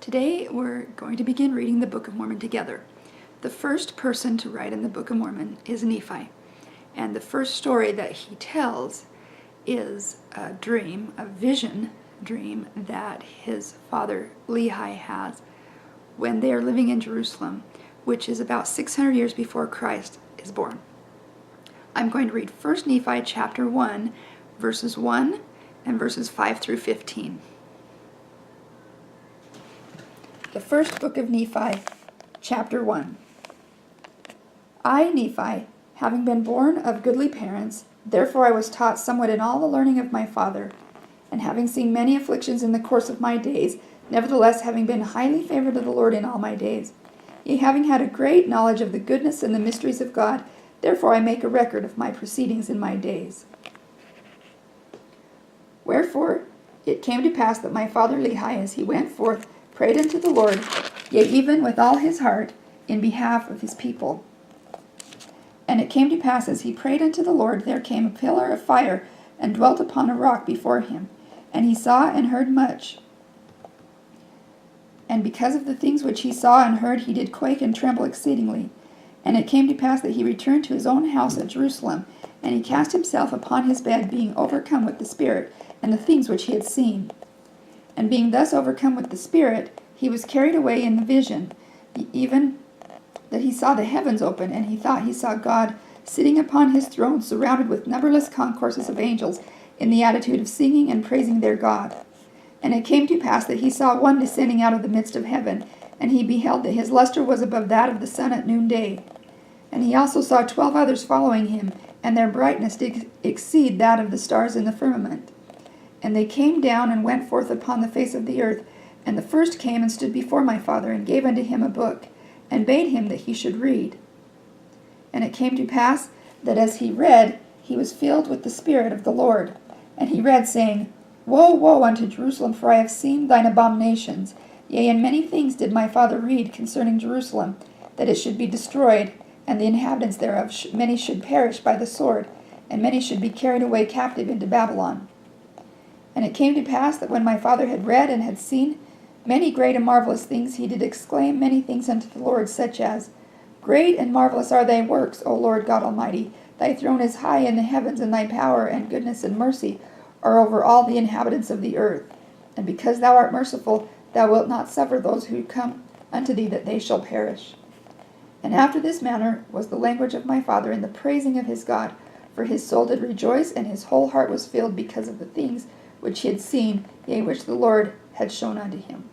Today we're going to begin reading the Book of Mormon together. The first person to write in the Book of Mormon is Nephi, and the first story that he tells is a dream, a vision dream that his father Lehi has when they are living in Jerusalem, which is about 600 years before Christ is born. I'm going to read 1 Nephi chapter 1, verses 1 and verses 5 through 15. The first book of Nephi, chapter 1. I, Nephi, having been born of goodly parents, therefore I was taught somewhat in all the learning of my father, and having seen many afflictions in the course of my days, nevertheless having been highly favored of the Lord in all my days, yea, having had a great knowledge of the goodness and the mysteries of God, therefore I make a record of my proceedings in my days. Wherefore it came to pass that my father Lehi, as he went forth, prayed unto the Lord, yea, even with all his heart, in behalf of his people. And it came to pass, as he prayed unto the Lord, there came a pillar of fire, and dwelt upon a rock before him. And he saw and heard much. And because of the things which he saw and heard, he did quake and tremble exceedingly. And it came to pass that he returned to his own house at Jerusalem, and he cast himself upon his bed, being overcome with the Spirit, and the things which he had seen. And being thus overcome with the Spirit, he was carried away in the vision, even that he saw the heavens open, and he thought he saw God sitting upon his throne, surrounded with numberless concourses of angels, in the attitude of singing and praising their God. And it came to pass that he saw one descending out of the midst of heaven, and he beheld that his luster was above that of the sun at noonday. And he also saw 12 others following him, and their brightness did exceed that of the stars in the firmament. And they came down and went forth upon the face of the earth. And the first came and stood before my father, and gave unto him a book, and bade him that he should read. And it came to pass that as he read, he was filled with the Spirit of the Lord. And he read, saying, Woe, woe unto Jerusalem, for I have seen thine abominations. Yea, and many things did my father read concerning Jerusalem, that it should be destroyed, and the inhabitants thereof many should perish by the sword, and many should be carried away captive into Babylon. And it came to pass that when my father had read and had seen many great and marvelous things, he did exclaim many things unto the Lord, such as, Great and marvelous are thy works, O Lord God Almighty. Thy throne is high in the heavens, and thy power and goodness and mercy are over all the inhabitants of the earth. And because thou art merciful, thou wilt not suffer those who come unto thee that they shall perish. And after this manner was the language of my father in the praising of his God, for his soul did rejoice, and his whole heart was filled because of the things which he had seen, yea, which the Lord had shown unto him.